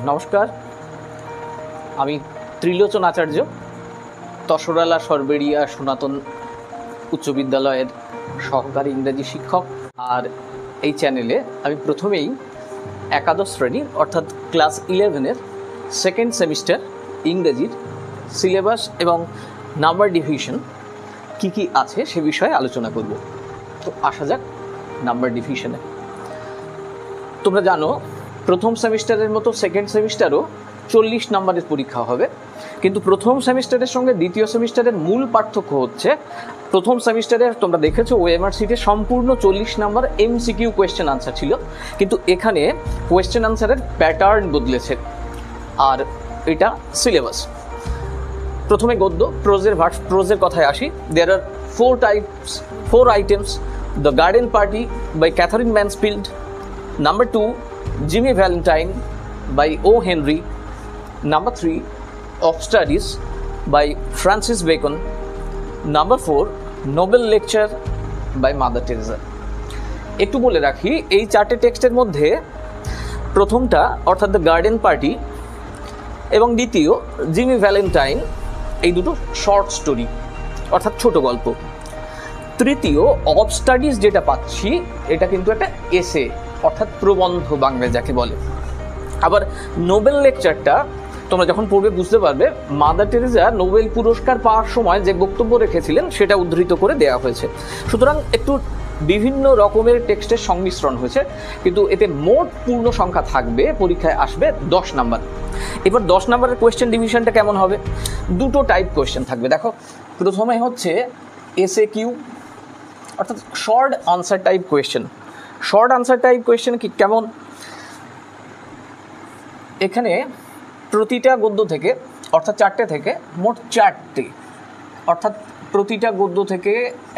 নমস্কার, আমি ত্রিলোচন আচার্য, তসরালা সরবেরিয়া সনাতন উচ্চ বিদ্যালয়ের সহকারী ইংরেজি শিক্ষক। আর এই চ্যানেলে আমি প্রথমেই একাদশ শ্রেণী অর্থাৎ ক্লাস 11-এর সেকেন্ড সেমিস্টার ইংরেজির সিলেবাস এবং নাম্বার ডিভিশন কী কী আছে সে বিষয়ে আলোচনা করব। তো আসা যাক নাম্বার ডিভিশনে। তোমরা জানো প্রথম সেমিস্টারের মতো সেকেন্ড সেমিস্টারও 40 নম্বরের পরীক্ষা হবে, কিন্তু প্রথম সেমিস্টারের সঙ্গে দ্বিতীয় সেমিস্টারের মূল পার্থক্য হচ্ছে প্রথম সেমিস্টারে তোমরা দেখেছো ওএমআর সিটে সম্পূর্ণ 40 নম্বর এমসিকিউ কোয়েশ্চেন আনসার ছিল, কিন্তু এখানে কোয়েশ্চেন আনসারের প্যাটার্ন বদলেছে আর এটা সিলেবাস। প্রথমে গদ্য, প্রোজের কথায় আসি। There are 4 items: the garden party by Katherine Mansfield, Number 2, Jimmy Valentine by O. Henry. Number 3, Of Studies by Francis Bacon. Number 4, Nobel Lecture by Mother Teresa. একটু বলে রাখি, এই চারটে টেক্সটের মধ্যে প্রথমটা অর্থাৎ দ্য গার্ডেন পার্টি এবং দ্বিতীয় জিমি ভ্যালেন্টাইন, এই দুটো শর্ট স্টোরি অর্থাৎ ছোট গল্প। তৃতীয় অফ স্টাডিজ যেটা পাচ্ছি এটা কিন্তু একটা এসে অর্থাৎ প্রবন্ধ বাংলায় যাকে বলে। আবার নোবেল লেকচারটা তোমরা যখন পড়বে বুঝতে পারবে মাদার টেরেসা নোবেল পুরস্কার পাওয়ার সময় যে বক্তব্য রেখেছিলেন সেটা উদ্ধৃত করে দেওয়া হয়েছে। সুতরাং একটু বিভিন্ন রকমের টেক্সটের সংমিশ্রণ হয়েছে, কিন্তু এতে মোট পূর্ণ সংখ্যা থাকবে, পরীক্ষায় আসবে 10 নাম্বার। এবার 10 নাম্বারের কোয়েশ্চেন ডিভিশনটা কেমন হবে? দুটো টাইপ কোয়েশ্চেন থাকবে। দেখো, প্রথমে হচ্ছে এসএ কিউ অর্থাৎ short answer type question. Short answer type question কি কেমন? এখানে প্রতিটা গদ্য থেকে অর্থাৎ 4টে থেকে মোট 4টে অর্থাৎ প্রতিটা গদ্য থেকে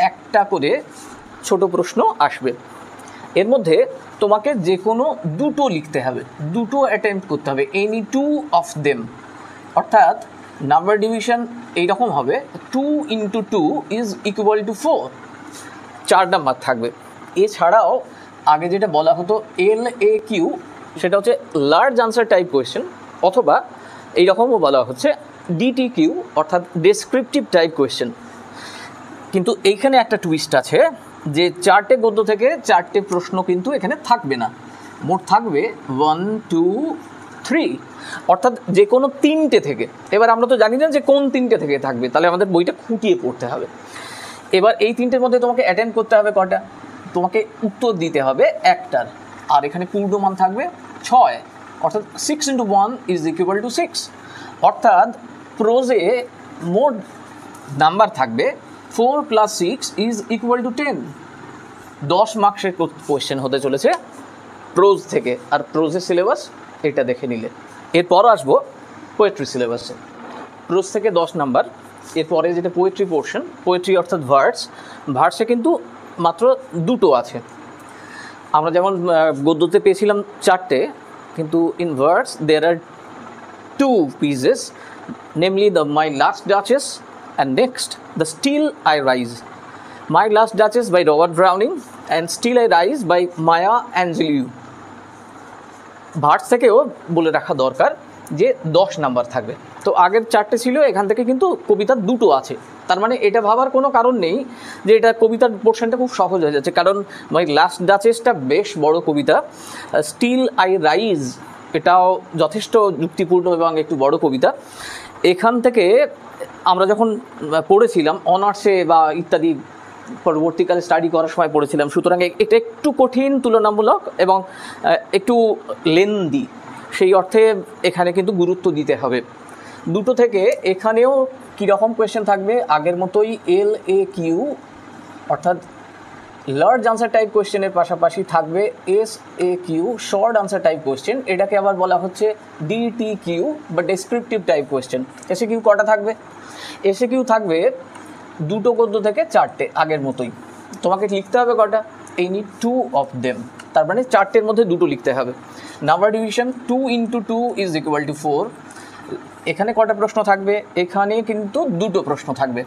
একটা করে ছোট প্রশ্ন আসবে। এর মধ্যে তোমাকে যে কোনো দুটো লিখতে হবে, দুটো অ্যাটেম্প্ট করতে হবে, এনি 2 of them। অর্থাৎ নাম্বার ডিভিশন এইরকম হবে 2 × 2 = 4, 4 নাম্বার থাকবে। এছাড়াও আগে যেটা বলা হতো LAQ, সেটা হচ্ছে লার্জ আনসার টাইপ কোয়েশ্চেন, অথবা এইরকমও বলা হচ্ছে DTQ অর্থাৎ ডেসক্রিপটিভ টাইপ কোয়েশ্চেন। কিন্তু এইখানে একটা টুইস্ট আছে যে 4টে গদ্য থেকে 4টে প্রশ্ন কিন্তু এখানে থাকবে না, মোট থাকবে 1, 2, 3 অর্থাৎ যে কোনো 3টে থেকে। এবার আমরা তো জানি না যে কোন 3টে থেকে থাকবে, তাহলে আমাদের বইটা খুঁটিয়ে পড়তে হবে। এবার এই 3টের মধ্যে তোমাকে অ্যাটেন্ড করতে হবে কটা? তোমাকে উত্তর দিতে হবে একটার, আর এখানে পূর্ণমান থাকবে 6, অর্থাৎ 6 × 1 = 6। অর্থাৎ প্রোজে মোট নাম্বার থাকবে 4 + 6 = 10। 10 মার্কসের কোয়েশ্চেন হতে চলেছে প্রোজ থেকে। আর প্রোজের সিলেবাস এটা দেখে নিলে। এরপর আসবো পোয়েট্রি সিলেবাসে। প্রোজ থেকে 10 নাম্বার। এরপরে যেটা পোয়েট্রি পোর্শন, পোয়েট্রি অর্থাৎ ভার্সে কিন্তু মাত্র 2টো আছে। আমরা যেমন গদ্যতে পেয়েছিলাম 4টে, কিন্তু in verse there are 2 pieces, namely the My Last Duchess and next the Still I Rise. My Last Duchess by Robert Browning and Still I Rise by Maya Angelou. Verse থেকেও বলে রাখা দরকার যে 10 নাম্বার থাকবে। তো আগের 4টে ছিল, এখান থেকে কিন্তু কবিতার 2টো আছে। তার মানে এটা ভাবার কোনো কারণ নেই যে এটা কবিতার পোর্শনটা খুব সহজ হয়ে যাচ্ছে, কারণ মাই লাস্ট ডাচেসটা বেশ বড় কবিতা। স্টিল আই রাইজ এটাও যথেষ্ট যুক্তিপূর্ণ এবং একটু বড় কবিতা। এখান থেকে আমরা যখন পড়েছিলাম অনার্সে বা ইত্যাদি পরবর্তীকালে স্টাডি করার সময় পড়েছিলাম, সুতরাং এটা একটু কঠিন তুলনামূলক এবং একটু লেন্দি, সেই অর্থে এখানে কিন্তু গুরুত্ব দিতে হবে। 2টো থেকে এখানেও কীরকম কোয়েশ্চেন থাকবে? আগের মতোই LAQ অর্থাৎ লার্জ আনসার টাইপ কোয়েশ্চেনের পাশাপাশি থাকবে SAQ short answer type question. এটাকে আবার বলা হচ্ছে DTQ বা ডেসক্রিপটিভ টাইপ কোয়েশ্চেন। SAQ কটা থাকবে? SAQ থাকবে 2টো গদ্য থেকে 4টে, আগের মতোই। তোমাকে লিখতে হবে কটা? এনি 2 of them, তার মানে 4টের মধ্যে 2টো লিখতে হবে। Number division 2 × 2 = 4। এখানে কটা প্রশ্ন থাকবে? এখানে কিন্তু দুটো প্রশ্ন থাকবে।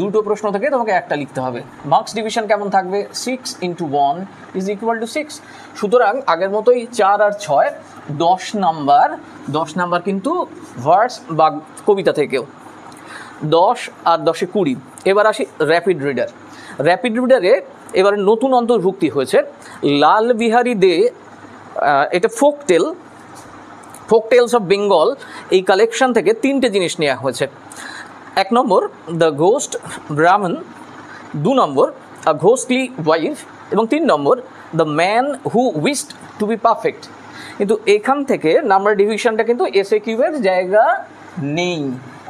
দুটো প্রশ্ন থেকে তোমাকে একটা লিখতে হবে। মার্কস ডিভিশন কেমন থাকবে? 6 × 1 = 6। সুতরাং আগের মতোই 4 আর 6 10 নাম্বার কিন্তু ভার্স বা কবিতা থেকেও 10 আর 10 20। এবার আসি র্যাপিড রিডার। র্যাপিড রিডারে এবারে নতুন অন্তর্ভুক্তি হয়েছে লাল বিহারী দে, এটা ফোকটেলস অফ বেঙ্গল, এই কালেকশন থেকে 3টে জিনিস নেওয়া হয়েছে। 1 নম্বর দ্য ঘোস্ট ব্রাহ্মণ, 2 নম্বর আ ঘোস্টলি ওয়াইফ, এবং 3 number the man who wished to be perfect. কিন্তু এখান থেকে নাম্বার ডিভিশনটা কিন্তু SAQ এর জায়গা নেই,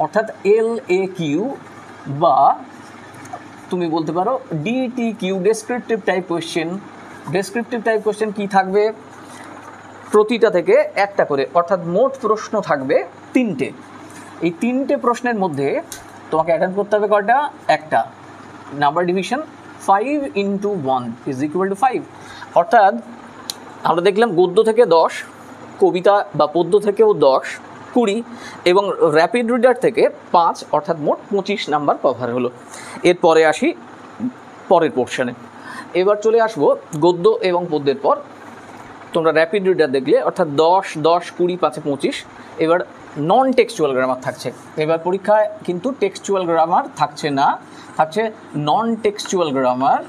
অর্থাৎ LAQ বা তুমি বলতে পারো DTQ, descriptive type question. Descriptive type question কী থাকবে? প্রতিটা থেকে একটা করে, অর্থাৎ মোট প্রশ্ন থাকবে 3টে। এই 3টে প্রশ্নের মধ্যে তোমাকে অ্যাটেন্ড করতে হবে কয়টা? একটা। Number division 5 × 1 = 5। অর্থাৎ আমরা দেখলাম গদ্য থেকে 10, কবিতা বা পদ্য থেকেও 10, 20 এবং র্যাপিড রিডার থেকে 5, অর্থাৎ মোট 25 নাম্বার কভার হলো। এরপরে আসি পরের পোর্শনে। এবার চলে আসবো গদ্য এবং পদ্যের পর। তোমরা র্যাপিড রিডার দেখলে, অর্থাৎ 10, 10, 20, 5, 25। এবার নন টেক্সচুয়াল গ্রামার থাকছে। এবার পরীক্ষায় কিন্তু টেক্সচুয়াল গ্রামার থাকছে না, থাকছে non textual grammar.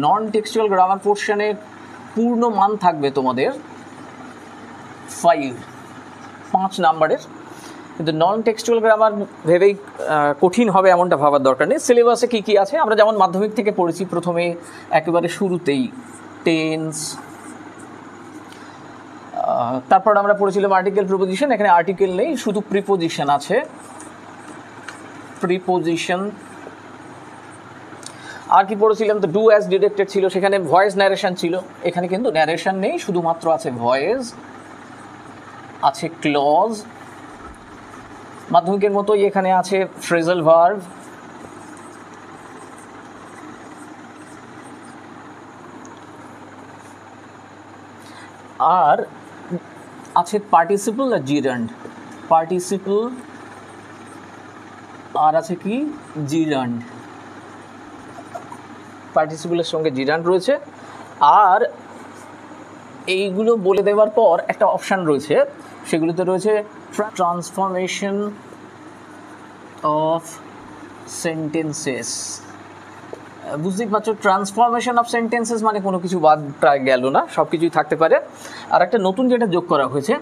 Non textual grammar পোর্শনের পূর্ণ মান থাকবে তোমাদের 5 নাম্বারের। কিন্তু নন টেক্সচুয়াল গ্রামার ভেবেই কঠিন হবে এমনটা ভাবার দরকার নেই। সিলেবাসে কী কী আছে আমরা যেমন মাধ্যমিক থেকে পড়েছি, প্রথমে একেবারে শুরুতেই টেন্স, তারপর আমরা পড়েছিলাম আর্টিকেল প্রিপোজিশন। এখানে আর্টিকেল নেই, শুধু প্রিপোজিশন আছে। প্রিপোজিশন আর কি পড়েছিলাম? তো ডু অ্যাজ ডিরেক্টেড ছিল, সেখানে ভয়েস ন্যারেশন ছিল। এখানে কিন্তু ন্যারেশন নেই, শুধুমাত্র আছে ভয়েস, আছে ক্লজ। মাধ্যমিকের মতোই এখানে আছে ফ্রেজাল ভার্ব, আর আছে পার্টিসিপল আর জিরান্ড। পার্টিসিপল আর আছে কি? জিরান্ড। পার্টিসিপলের সঙ্গে জিরান্ড রয়েছে। আর এইগুলো বলে দেওয়ার পর একটা অপশান রয়েছে, সেগুলোতে রয়েছে ট্রান্সফরমেশন অফ সেন্টেন্সেস। বুঝতেই পারছো, ট্রান্সফরমেশন অফ সেন্টেন্সেস মানে কোনো কিছু বাদ প্রায় গেল না, সব কিছুই থাকতে পারে। আর একটা নতুন যেটা যোগ করা হয়েছে,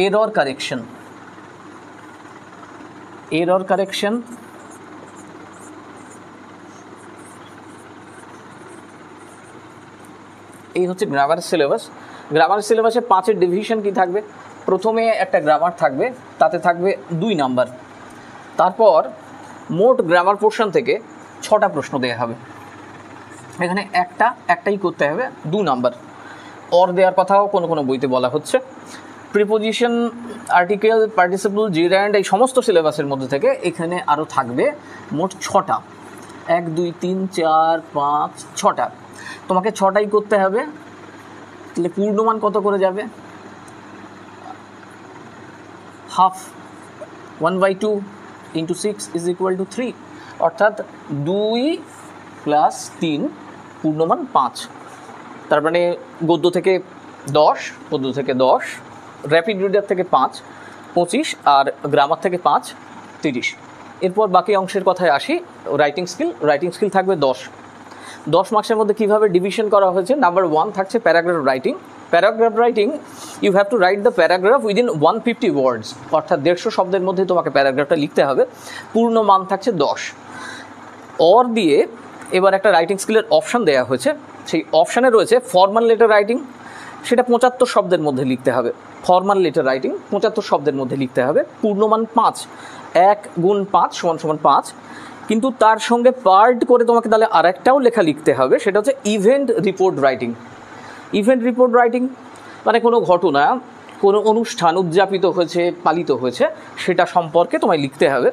এরর কারেকশন। এরর কারেকশন এই হচ্ছে গ্রামার সিলেবাস। গ্রামার সিলেবাসে 5-এর ডিভিশন কি থাকবে? প্রথমে একটা গ্রামার থাকবে, তাতে থাকবে 2 নাম্বার। তারপর মোট গ্রামার পোর্শন থেকে 6টা প্রশ্ন দেওয়া হবে। এখানে একটাই করতে হবে, 2 নাম্বার। অর দেওয়ার কথাও কোনো বইতে বলা হচ্ছে। প্রিপোজিশন, আর্টিকেল, পার্টিসিপল, জিরান্ড, এই সমস্ত সিলেবাসের মধ্যে থেকে এখানে আরও থাকবে মোট 6টা। 1, 2, 3, 4, 5, 6টা। তোমাকে 6টাই করতে হবে। তাহলে পূর্ণমান কত করে যাবে? হাফ, 1/2 × 6 = 3, অর্থাৎ 2 + 3 পূর্ণমান 5। তার মানে গদ্য থেকে 10, পদ্য থেকে 10, র্যাপিড রিডার থেকে 5, 25, আর গ্রামার থেকে 5, 30। এরপর বাকি অংশের কথায় আসি। রাইটিং স্কিল থাকবে 10 মার্কসের মধ্যে। কীভাবে ডিভিশন করা হয়েছে? নাম্বার 1 থাকছে paragraph writing. Paragraph writing, you have to write the paragraph within 150 words, অর্থাৎ 150 শব্দের মধ্যে তোমাকে প্যারাগ্রাফটা লিখতে হবে। পূর্ণ মান থাকছে 10। অর দিয়ে এবার একটা রাইটিং স্কিলের অপশান দেওয়া হয়েছে। সেই অপশানে রয়েছে ফর্মাল লেটার রাইটিং, সেটা 75 শব্দের মধ্যে লিখতে হবে। ফর্মাল লেটার রাইটিং 75 শব্দের মধ্যে লিখতে হবে। পূর্ণমান 5, 1 × 5 = 5। কিন্তু তার সঙ্গে পার্ট করে তোমাকে তাহলে আরেকটাও লেখা লিখতে হবে, সেটা হচ্ছে event report writing. Event report writing মানে কোনো ঘটনা, কোনো অনুষ্ঠান উদযাপিত হয়েছে, পালিত হয়েছে, সেটা সম্পর্কে তোমায় লিখতে হবে।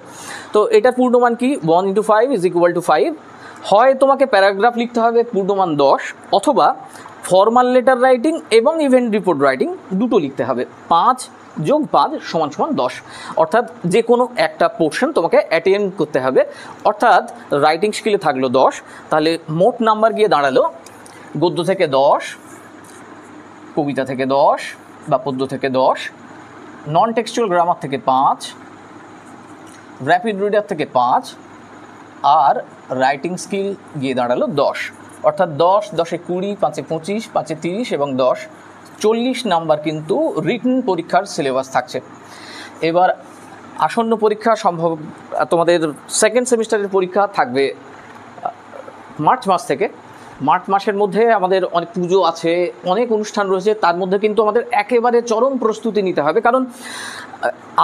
তো এটার পূর্ণমান কি? 1 × 5 = 5। হয় তোমাকে প্যারাগ্রাফ লিখতে হবে পূর্ণমান 10, অথবা ফর্মাল লেটার রাইটিং এবং ইভেন্ট রিপোর্ট রাইটিং দুটো লিখতে হবে। 5 যোগ 5 সমান 10, অর্থাৎ যে কোনো একটা পোর্শন তোমাকে অ্যাটেন্ড করতে হবে, অর্থাৎ রাইটিং স্কিলে থাকলো 10, তাহলে মোট নাম্বার গিয়ে দাঁড়ালো গদ্য থেকে 10, কবিতা থেকে 10 বা পদ্য থেকে 10, নন টেক্সচুয়াল গ্রামার থেকে 5, র্যাপিড রিডার থেকে 5, আর রাইটিং স্কিল গিয়ে দাঁড়ালো 10, অর্থাৎ 10, 10 20, 5 25, 5 30 এবং 10 40 নাম্বার কিন্তু রিটেন পরীক্ষার সিলেবাস থাকছে। এবার আসন্ন পরীক্ষা সম্ভব তোমাদের সেকেন্ড সেমিস্টারের পরীক্ষা থাকবে মার্চ মাস থেকে। মার্চ মাসের মধ্যে আমাদের অনেক পুজো আছে, অনেক অনুষ্ঠান রয়েছে, তার মধ্যে কিন্তু আমাদের একেবারে চরম প্রস্তুতি নিতে হবে, কারণ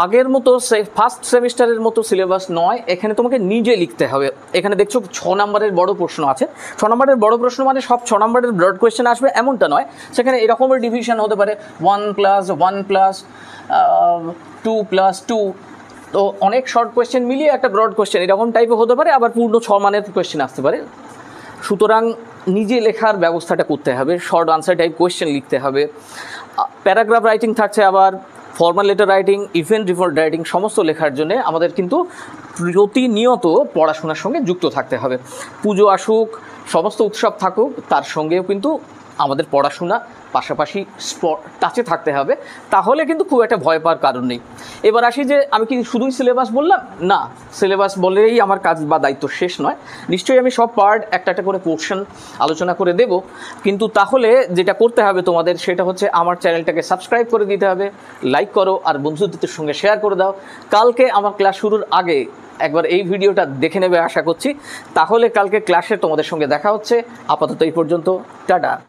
আগের মতো ফার্স্ট সেমিস্টারের মতো সিলেবাস নয়, এখানে তোমাকে নিজে লিখতে হবে। এখানে দেখছো 6 নম্বরের বড় প্রশ্ন আছে। 6 নম্বরের বড় প্রশ্ন মানে সব 6 নম্বরের ব্রড কোয়েশ্চেন আসবে এমনটা নয়, সেখানে এরকমের ডিভিশন হতে পারে 1 + 1 + 2 + 2, তো অনেক শর্ট কোয়েশ্চেন মিলিয়ে একটা ব্রড কোয়েশ্চেন এরকম টাইপের হতে পারে, আবার পূর্ণ 6 মানের কোয়েশ্চেন আসতে পারে। সুতরাং নিজে লেখার ব্যবস্থাটা করতে হবে, শর্ট আনসার টাইপ কোয়েশ্চেন লিখতে হবে। প্যারাগ্রাফ রাইটিং থাকছে, আবার formal letter writing, event report writing সমস্ত লেখার জন্য আমাদের কিন্তু প্রতিনিয়ত পড়াশোনার সঙ্গে যুক্ত থাকতে হবে। পুজো আসুক, সমস্ত উৎসব থাকুক, তার সঙ্গেও কিন্তু আমাদের পড়াশোনা পাশাপাশি টাচে থাকতে হবে, তাহলে কিন্তু খুব একটা ভয় পাওয়ার কারণ নেই। এবার আসি যে আমি কি শুধুই সিলেবাস বললাম? না, সিলেবাস বলেই আমার কাজ বা দায়িত্ব শেষ নয়। নিশ্চয়ই আমি সব পার্ট একটা একটা করে পোর্শন আলোচনা করে দেব, কিন্তু তাহলে যেটা করতে হবে তোমাদের সেটা হচ্ছে আমার চ্যানেলটাকে সাবস্ক্রাইব করে দিতে হবে, লাইক করো আর বন্ধুদের সঙ্গে শেয়ার করে দাও। কালকে আমার ক্লাস শুরুর আগে একবার এই ভিডিওটা দেখে নেবে আশা করছি, তাহলে কালকে ক্লাসে তোমাদের সঙ্গে দেখা হচ্ছে। আপাতত এই পর্যন্ত, টাটা।